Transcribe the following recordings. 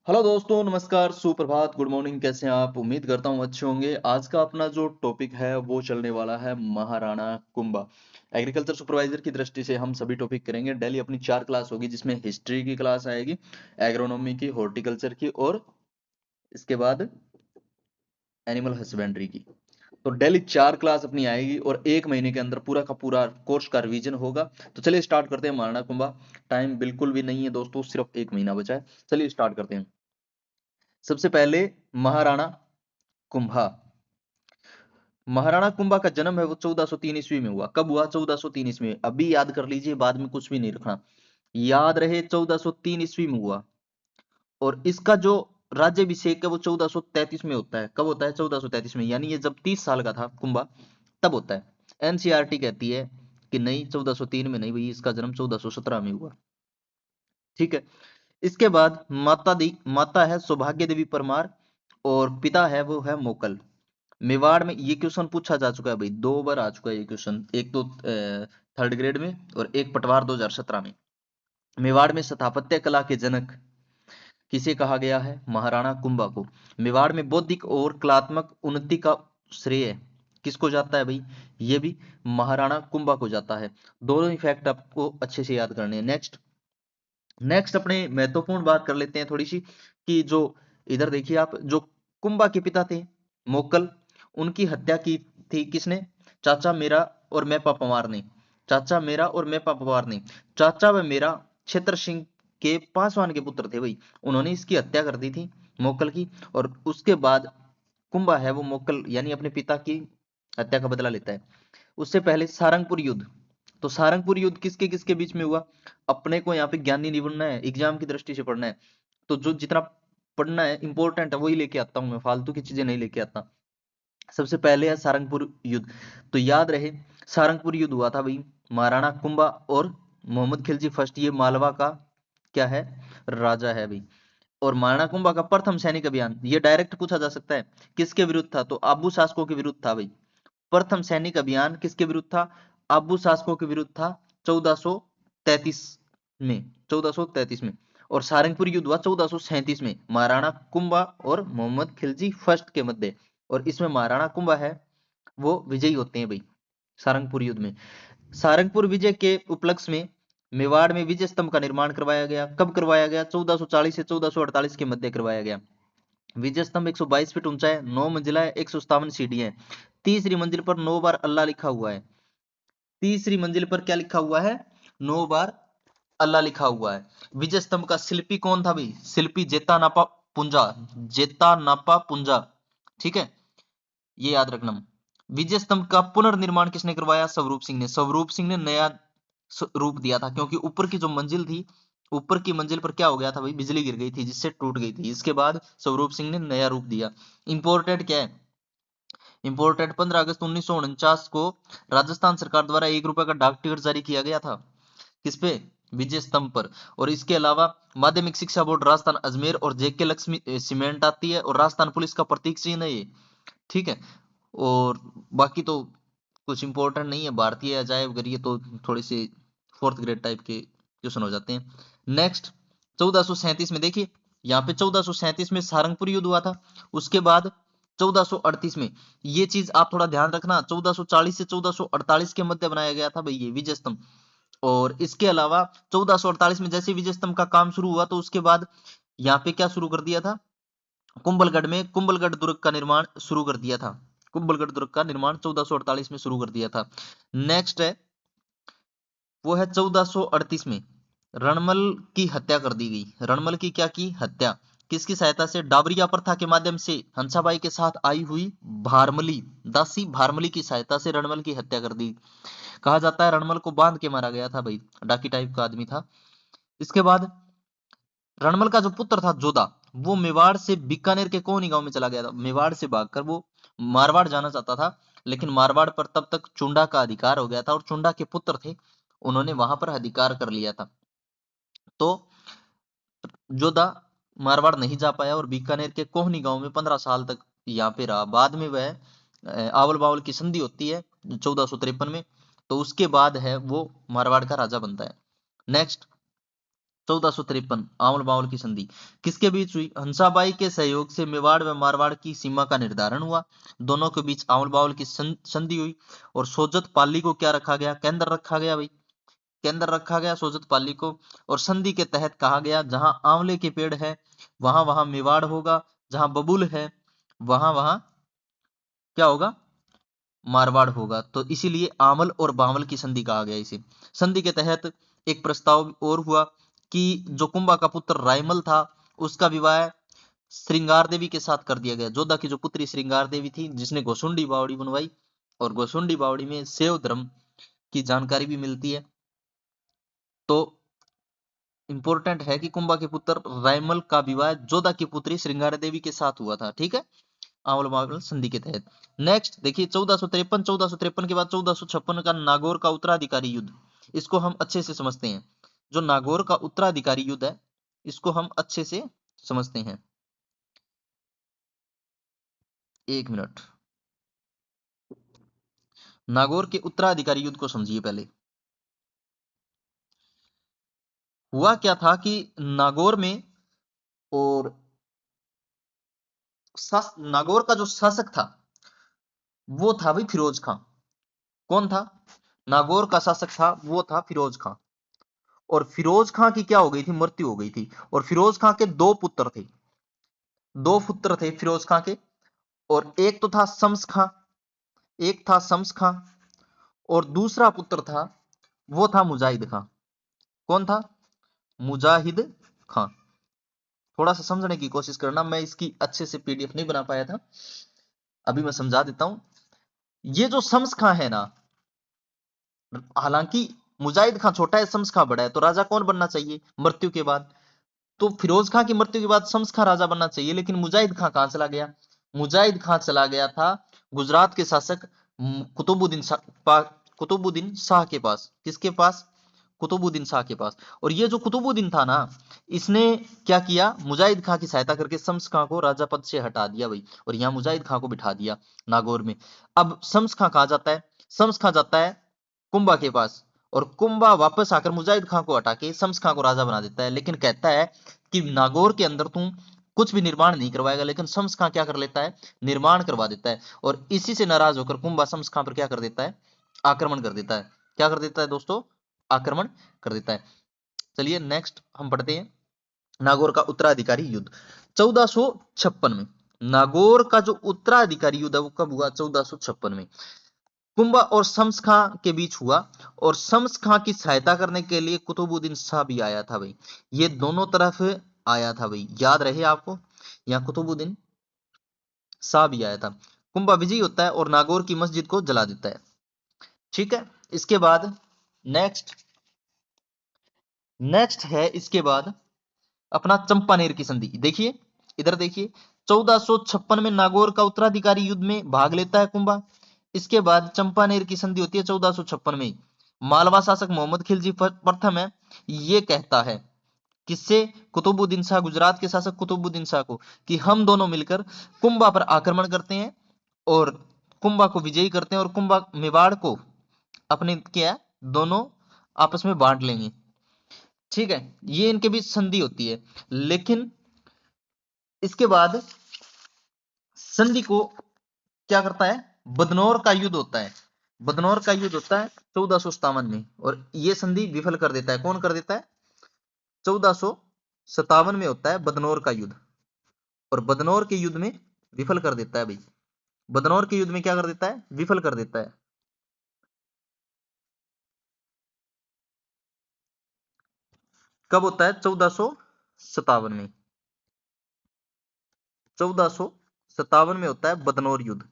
Hello दोस्तों, नमस्कार, सुप्रभात, गुड मॉर्निंग। कैसे हैं आप? उम्मीद करता हूँ अच्छे होंगे। आज का अपना जो टॉपिक है वो चलने वाला है महाराणा कुंभा। एग्रीकल्चर सुपरवाइजर की दृष्टि से हम सभी टॉपिक करेंगे। डेली अपनी 4 क्लास होगी, जिसमें हिस्ट्री की क्लास आएगी, एग्रोनॉमी की, हॉर्टिकल्चर की और इसके बाद एनिमल हस्बेंड्री की। तो डेली 4 क्लास अपनी आएगी और 1 महीने के अंदर पूरा का पूरा कोर्स का रिवीजन होगा। तो चलिए स्टार्ट करते हैं महाराणा कुंभा। टाइम बिल्कुल भी नहीं है दोस्तों, सिर्फ 1 महीना बचा है। चलिए स्टार्ट करते हैं। सबसे पहले महाराणा कुंभा। महाराणा कुंभा का जन्म है वो 1403 ईस्वी में हुआ। कब हुआ? 1403 ईस्वी में। अभी याद कर लीजिए, बाद में कुछ भी नहीं रखना, याद रहे 1403 ईस्वी में हुआ। और इसका जो राज्यभिषेक है वो 1433 में होता है। कब होता है? 1433 में, यानी ये जब 30 साल का था कुंभा, तब होता है। एनसीईआरटी कहती है कि नहीं, 1403 में नहीं भाई, इसका जन्म 1417 में हुआ। ठीक है। इसके बाद माता है सौभाग्य देवी परमार और पिता है वो है मोकल। मेवाड़ में ये क्वेश्चन पूछा जा चुका है भाई, 2 बार आ चुका है ये क्वेश्चन। एक तो थर्ड ग्रेड में और एक पटवार 2017 में। मेवाड़ में स्थापत्य कला के जनक किसे कहा गया है? महाराणा कुंभा को। मेवाड़ में बौद्धिक और कलात्मक उन्नति का श्रेय किसको जाता है भाई? ये भी महाराणा कुंभा को जाता है। दोनों ही फैक्ट आपको अच्छे से याद करने हैं। नेक्स्ट नेक्स्ट अपने महत्वपूर्ण बात कर लेते हैं थोड़ी सी, कि जो इधर देखिए आप, जो कुंभा के पिता थे मोकल, उनकी हत्या की थी किसने? चाचा मेरा और मैं पापवार ने। चाचा मेरा और मैं पापवार ने। चाचा व मेरा क्षेत्र सिंह के पासवान के पुत्र थे भाई। उन्होंने इसकी हत्या कर दी थी, मोकल की। और उसके बाद कुंभा है वो मोकल यानी अपने पिता की हत्या का बदला लेता है। उससे पहले सारंगपुर युद्ध। तो सारंगपुर युद्ध किसके किसके बीच में हुआ? अपने को यहाँ पे ज्ञानी नहीं बनना है, एग्जाम की दृष्टि से पढ़ना है। तो जो जितना पढ़ना है इंपॉर्टेंट है वही लेके आता हूं मैं, फालतू की चीजें नहीं लेके आता। सबसे पहले है सारंगपुर युद्ध। तो याद रहे, सारंगपुर युद्ध हुआ था भाई महाराणा कुंभा और मोहम्मद खिलजी फर्स्ट, ये मालवा का क्या है? राजा है भाई। और महाराणा कुंभा का प्रथम सैनिक अभियान, ये डायरेक्ट पूछा जा सकता है, किसके विरुद्ध था? तो आबू शासकों के विरुद्ध था भाई। प्रथम सैनिक अभियान किसके विरुद्ध था? आबू शासकों के विरुद्ध था 1433 में। 1433 में। और सारंगपुर युद्ध हुआ 1437 में, महाराणा कुंभा और मोहम्मद खिलजी फर्स्ट के मध्य। और इसमें महाराणा कुंभा है वो विजयी होते हैं भाई सारंगपुर युद्ध में। सारंगपुर विजय के उपलक्ष्य में मेवाड़ में विजय स्तंभ का निर्माण करवाया गया। कब करवाया गया? 1440 से 1448 के मध्य करवाया गया। विजय स्तंभ 122 फीट ऊंचा है, 9 मंजिला है, 157 सीढ़ियां हैं। तीसरी मंजिल पर 9 बार अल्लाह लिखा हुआ है। तीसरी मंजिल पर क्या लिखा हुआ है? 9 बार अल्लाह लिखा हुआ है। विजय स्तंभ का शिल्पी कौन था भाई? शिल्पी जेता नापा पुंजा। जेता नापा पुंजा। ठीक है, ये याद रखना। विजय स्तंभ का पुनर्निर्माण किसने करवाया? स्वरूप सिंह ने। स्वरूप सिंह ने नया रूप दिया था, क्योंकि ऊपर की जो मंजिल थी, ऊपर की मंजिल पर क्या हो गया था भाई? बिजली गिर गई थी, जिससे टूट गई थी। इसके बाद स्वरूप सिंह ने नया रूप दिया। इंपोर्टेड क्या है? इंपोर्टेड 15 अगस्त 1949 को राजस्थान सरकार द्वारा ₹1 का डाक टिकट जारी किया गया था। किस पे? विजय स्तंभ पर। और इसके अलावा माध्यमिक शिक्षा बोर्ड राजस्थान अजमेर और जेके लक्ष्मी सीमेंट आती है, और राजस्थान पुलिस का प्रतीक चिन्ह है ये। ठीक है। और बाकी तो कुछ इंपॉर्टेंट नहीं है। भारतीय अजायब घर, ये तो थोड़ी सी फोर्थ ग्रेड टाइप के क्वेश्चन हो जाते हैं। नेक्स्ट 1437 में देखिए, यहाँ पे 1437 में सारंगपुर युद्ध हुआ था। उसके बाद 1438 में, ये चीज आप थोड़ा ध्यान रखना, 1440 से 1448 के मध्य बनाया गया था भाई ये विजय स्तंभ। और इसके अलावा 1448 में जैसे विजय स्तंभ का काम शुरू हुआ, तो उसके बाद यहाँ पे क्या शुरू कर दिया था? कुंभलगढ़ में कुंभलगढ़ दुर्ग का निर्माण शुरू कर दिया था। कुंभलगढ़ दुर्ग का निर्माण 1448 में शुरू कर दिया था। नेक्स्ट है वो है 1438 में रणमल की हत्या कर दी गई। रणमल की क्या की? हत्या। किसकी सहायता से? डाबरिया प्रथा के माध्यम से हंसाबाई के साथ आई हुई भारमली, दासी भारमली की सहायता से रणमल की हत्या कर दी। कहा जाता है रणमल को बांध के मारा गया था भाई, डाकी टाइप का आदमी था। इसके बाद रणमल का जो पुत्र था जोधा, वो मेवाड़ से बीकानेर के कोनी गांव में चला गया था। मेवाड़ से भागकर वो मारवाड़ जाना चाहता था, लेकिन मारवाड़ पर तब तक चुंडा का अधिकार हो गया था, और चुंडा के पुत्र थे, उन्होंने वहां पर अधिकार कर लिया था। तो जोधा मारवाड़ नहीं जा पाया और बीकानेर के कोहनी गांव में 15 साल तक यहाँ पे रहा। बाद में वह आवल बावल की संधि होती है 1453 में, तो उसके बाद है वो मारवाड़ का राजा बनता है। नेक्स्ट 1453 आंवल बावल की संधि किसके बीच हुई? हंसाबाई के सहयोग से मेवाड़ व मारवाड़ की सीमा का निर्धारण हुआ, दोनों के बीच आंवल बावल की संधि हुई। और सोजत पाली को क्या रखा गया? केंद्र रखा गया भाई, केंद्र रखा गया सोजत पाली को। और संधि के तहत कहा गया जहां आंवले के पेड़ है वहां वहां मेवाड़ होगा, जहां बबूल है वहां वहां क्या होगा? मारवाड़ होगा। तो इसीलिए आंवल और बावल की संधि कहा गया इसे। संधि के तहत एक प्रस्ताव और हुआ कि जो कुंभा का पुत्र रायमल था उसका विवाह श्रृंगार देवी के साथ कर दिया गया। जोधा की जो पुत्री श्रृंगार देवी थी जिसने गोसुंडी बावड़ी बनवाई, और गोसुंडी बावड़ी में शैव धर्म की जानकारी भी मिलती है। तो इंपॉर्टेंट है कि कुंभा के पुत्र रायमल का विवाह जोधा की पुत्री श्रृंगार देवी के साथ हुआ था। ठीक है, आंवल बावल संधि के तहत। नेक्स्ट देखिए 1453 के बाद 1456 का नागौर का उत्तराधिकारी युद्ध, इसको हम अच्छे से समझते हैं। जो नागौर का उत्तराधिकारी युद्ध है इसको हम अच्छे से समझते हैं। एक मिनट, नागौर के उत्तराधिकारी युद्ध को समझिए। पहले हुआ क्या था कि नागौर में, और नागौर का जो शासक था वो था भाई फिरोज खां। कौन था? नागौर का शासक था वो था फिरोज खां। और फिरोज खां की क्या हो गई थी? मृत्यु हो गई थी। और फिरोज खां के दो पुत्र थे, दो पुत्र थे फिरोज खां के। और एक तो था शम्स खां, एक था शम्स खां, और दूसरा पुत्र था वो था मुजाहिद खां। कौन था? मुजाहिद खां। थोड़ा सा समझने की कोशिश करना, मैं इसकी अच्छे से पीडीएफ नहीं बना पाया था, अभी मैं समझा देता हूं। ये जो शम्स खां है ना, हालांकि मुजाहिद खां छोटा है शम्स खां बड़ा है, तो राजा कौन बनना चाहिए मृत्यु के बाद? तो फिरोज खां की मृत्यु के बाद शम्स खां राजा बनना चाहिए, लेकिन मुजाहिद खां कहां चला गया? मुजाहिद खां चला गया था गुजरात के शासक कुतुबुद्दीन शाह के पास। किसके पास? कुतुबुद्दीन शाह के पास। और ये जो कुतुबुद्दीन था ना, इसने क्या किया? मुजाहिद खां की सहायता करके शम्स खां को राजा पद से हटा दिया भाई, और यहाँ मुजाहिद खां को बिठा दिया नागौर में। अब शम्स खां कहा जाता है? शम्स खां जाता है कुंभा के पास, और कुंभा वापस आकर मुजाहिद खां को हटा के शम्स खां को राजा बना देता है, लेकिन कहता है कि नागौर के अंदर तुम कुछ भी निर्माण नहीं करवाएगा। लेकिन शम्स खां क्या कर लेता है? निर्माण करवा देता है। और इसी से नाराज होकर कुंभा शम्स खां पर क्या कर देता है? आक्रमण कर देता है। क्या कर देता है दोस्तों? आक्रमण कर देता है। चलिए नेक्स्ट हम पढ़ते हैं नागौर का उत्तराधिकारी युद्ध 1456 में। नागौर का जो उत्तराधिकारी युद्ध है वो कब हुआ? 1456 में कुंभा और शम्स खां के बीच हुआ। और शम्स खां की सहायता करने के लिए कुतुबुद्दीन शाह भी आया था भाई, ये दोनों तरफ आया था भाई, याद रहे आपको, यहाँ कुतुबुद्दीन शाह भी आया था। कुंभा विजयी होता है और नागौर की मस्जिद को जला देता है। ठीक है, इसके बाद नेक्स्ट नेक्स्ट है इसके बाद अपना चंपानेर की संधि। देखिए इधर देखिए, 1456 में नागौर का उत्तराधिकारी युद्ध में भाग लेता है कुंभा। इसके बाद चंपानेर की संधि होती है 1456 में। मालवा शासक मोहम्मद खिलजी प्रथम है, ये कहता है किससे? कुतुबुद्दीन शाह, गुजरात के शासक कुतुबुद्दीन शाह को, कि हम दोनों मिलकर कुंभा पर आक्रमण करते हैं और कुंभा को विजयी करते हैं, और कुंभा मेवाड़ को अपने क्या दोनों आपस में बांट लेंगे। ठीक है, ये इनके बीच संधि होती है। लेकिन इसके बाद संधि को क्या करता है? बदनौर का युद्ध होता है। बदनौर का युद्ध होता है 1457 में, और ये संधि विफल कर देता है। कौन कर देता है? 1457 में होता है बदनौर का युद्ध, और बदनौर के युद्ध में विफल कर देता है भाई। बदनौर के युद्ध में क्या कर देता है? विफल कर देता है। कब होता है? 1457 में। 1457 में होता है बदनौर युद्ध।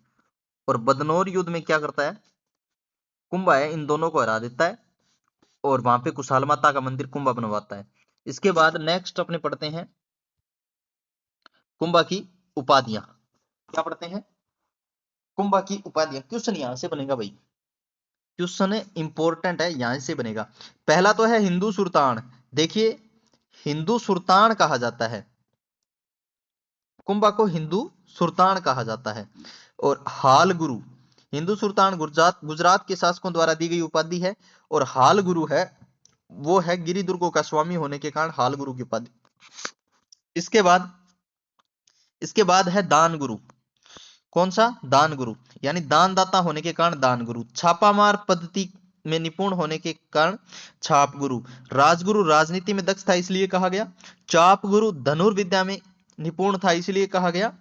और बदनौर युद्ध में क्या करता है? कुंभा है इन दोनों को हरा देता है, और वहां पे कुशाल माता का मंदिर कुंभा बनवाता है। इसके बाद नेक्स्ट अपने पढ़ते हैं कुंभा की उपाधियां। क्या पढ़ते हैं? कुंभा की उपाधियां। क्वेश्चन यहां से बनेगा भाई, क्वेश्चन इंपॉर्टेंट है, यहां से बनेगा। पहला तो है हिंदू सुल्तान। देखिए हिंदू सुल्तान कहा जाता है, कुंभा को हिंदू सुल्तान कहा जाता है। और हाल गुरु, हिंदू सुल्तान गुजरात के शासकों द्वारा दी गई उपाधि है, और हाल गुरु है वो है गिरिदुर्गों का स्वामी होने के कारण हाल गुरु की उपाधि। इसके बाद है दान गुरु। कौन सा? दान गुरु, यानी दानदाता होने के कारण दान गुरु। छापामार पद्धति में निपुण होने के कारण छाप गुरु। राजगुरु राजनीति में दक्ष था इसलिए कहा गया। चाप गुरु धनुर्विद्या में निपुण था इसलिए कहा गया।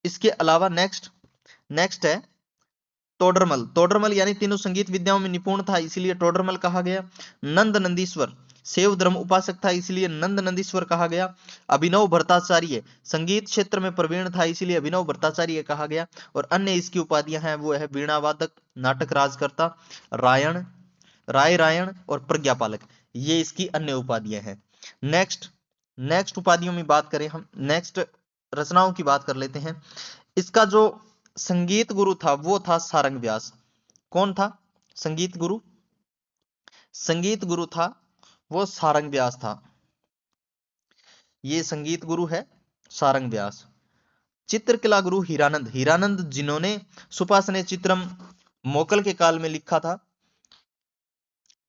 इसके अलावा नेक्स्ट है तोडरमल। तोडरमल यानी तीनों संगीत विद्याओं में निपुण था इसलिए तोडरमल कहा गया। नंद नंदीश्वर शैव धर्म उपासक था इसलिए नंद नंदीश्वर कहा गया। अभिनव भट्टाचार्य संगीत क्षेत्र में प्रवीण था इसलिए अभिनव भट्टाचार्य कहा गया। और अन्य इसकी उपाधियां हैं वो है वीणा वादक, नाटक राजकर्ता, राय रायण और प्रज्ञापालक। ये इसकी अन्य उपाधियां हैं। नेक्स्ट उपाधियों में बात करें हम, नेक्स्ट रचनाओं की बात कर लेते हैं। इसका जो संगीत गुरु था वो था सारंग व्यास। कौन था संगीत गुरु? संगीत गुरु था वो सारंग व्यास था। ये संगीत गुरु है सारंग व्यास। चित्रकला गुरु हीरानंद जिन्होंने सुपासने चित्रम मोकल के काल में लिखा था।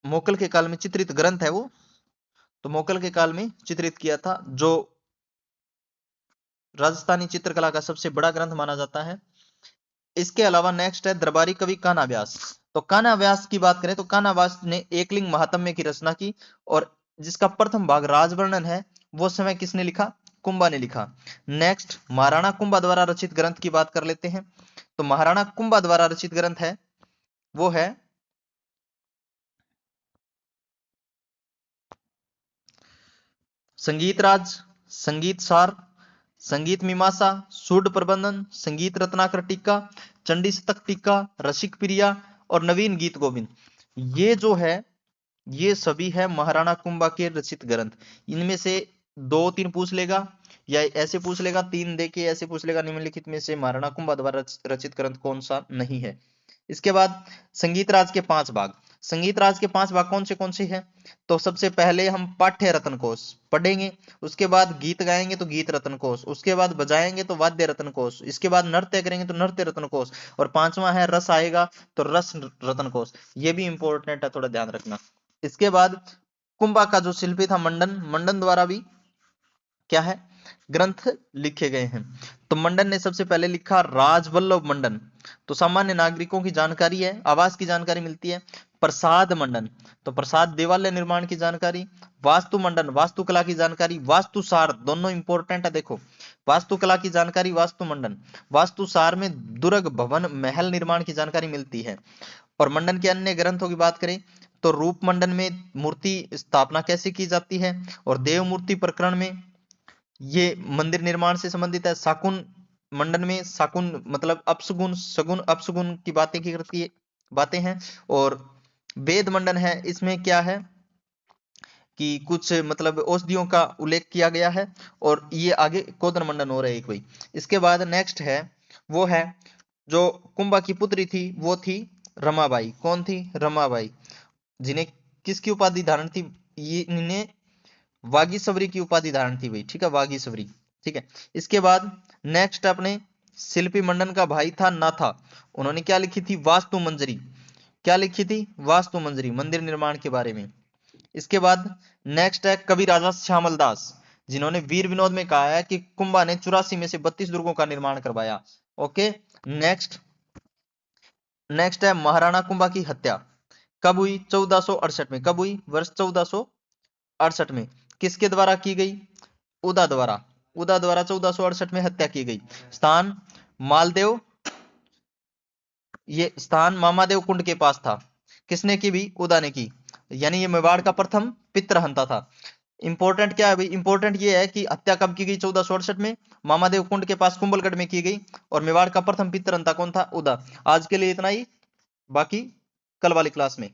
मोकल के काल में चित्रित ग्रंथ है वो, तो मोकल के काल में चित्रित किया था, जो राजस्थानी चित्रकला का सबसे बड़ा ग्रंथ माना जाता है। इसके अलावा नेक्स्ट है दरबारी कवि कान्हा व्यास। तो कान्हा व्यास की बात करें तो कान्हा व्यास ने एकलिंग महात्म्य की रचना की, और जिसका प्रथम भाग राजवर्णन है वो समय किसने लिखा? कुंभा ने लिखा। नेक्स्ट महाराणा कुंभा द्वारा रचित ग्रंथ की बात कर लेते हैं। तो महाराणा कुंभा द्वारा रचित ग्रंथ है वो है संगीत राज, संगीत सार, संगीत मीमांसा, सूड प्रबंधन, संगीत रत्नाकर टीका, चंडी शतक टीका, रसिक प्रिया और नवीन गीत गोविंद। ये जो है ये सभी है महाराणा कुंभा के रचित ग्रंथ। इनमें से 2-3 पूछ लेगा, या ऐसे पूछ लेगा 3 देके ऐसे पूछ लेगा निम्नलिखित में से महाराणा कुंभा द्वारा रचित ग्रंथ कौन सा नहीं है। इसके बाद संगीत राज के 5 भाग। संगीत राज के 5 भाग कौन से हैं? तो सबसे पहले हम पाठ्य रत्न कोश पढ़ेंगे, उसके बाद गीत गाएंगे तो गीत रत्न कोश, उसके बाद बजाएंगे तो वाद्य रत्न कोश, इसके बाद नृत्य करेंगे तो नृत्य रत्न कोश, और 5वां है रस आएगा तो रस रत्न कोश। ये भी इंपॉर्टेंट है, थोड़ा ध्यान रखना। इसके बाद कुंभा का जो शिल्पी था मंडन द्वारा भी क्या है ग्रंथ लिखे गए हैं। तो मंडन ने सबसे पहले लिखा राजवल्लभ मंडन, तो सामान्य नागरिकों की जानकारी है, आवास की जानकारी मिलती है। प्रसाद मंडन, तो प्रसाद देवालय निर्माण की जानकारी। वास्तु मंडन, वास्तुकला की जानकारी। वास्तुसार, दोनों इंपॉर्टेंट है, देखो वास्तुकला की जानकारी, वास्तु मंडन। वास्तुसार में दुर्ग भवन महल निर्माण की जानकारी मिलती है। और मंडन के अन्य ग्रंथों की बात करें तो रूप मंडन में मूर्ति स्थापना कैसे की जाती है, और देव मूर्ति प्रकरण में ये मंदिर निर्माण से संबंधित है। शाकुन मंडन में शाकुन मतलब अपशगुन, सगुन अपशगुन की बातें हैं। और वेद मंडन है, इसमें क्या है कि कुछ मतलब औषधियों का उल्लेख किया गया है। और ये आगे कोदर मंडन हो रहा है एक भाई। इसके बाद नेक्स्ट है वो है जो कुंभा की पुत्री थी वो थी रमाबाई। कौन थी? रमाबाई, जिन्हें किसकी उपाधि धारण थी? ये इन्हें वागीश्वरी की उपाधि धारण थी भाई, ठीक है, वागीश्वरी, ठीक है। इसके बाद नेक्स्ट अपने शिल्पी मंडन का भाई था नाथा, उन्होंने क्या लिखी थी? वास्तु मंजरी। क्या लिखी थी? वास्तु मंजरी, मंदिर निर्माण के बारे में। इसके बाद नेक्स्ट है कवि राजा श्यामल दास, जिन्होंने वीर विनोद में कहा है कि कुंभा ने 84 में से 32 दुर्गों का निर्माण करवाया। ओके, नेक्स्ट है महाराणा कुंभा की हत्या कब हुई? 1468 में। कब हुई? वर्ष 1468 में। किसके द्वारा की गई? उदा द्वारा 1468 में हत्या की गई। स्थान मालदेव, ये स्थान मामादेव कुंड के पास था। किसने की? भी उदा ने की, यानी ये मेवाड़ का प्रथम पितृहंता था। इंपॉर्टेंट क्या है भाई? इंपॉर्टेंट ये है कि हत्या कब की गई? 1468 में, मामादेव कुंड के पास कुंभलगढ़ में की गई, और मेवाड़ का प्रथम पितृहंता कौन था? उदा। आज के लिए इतना ही, बाकी कल वाली क्लास में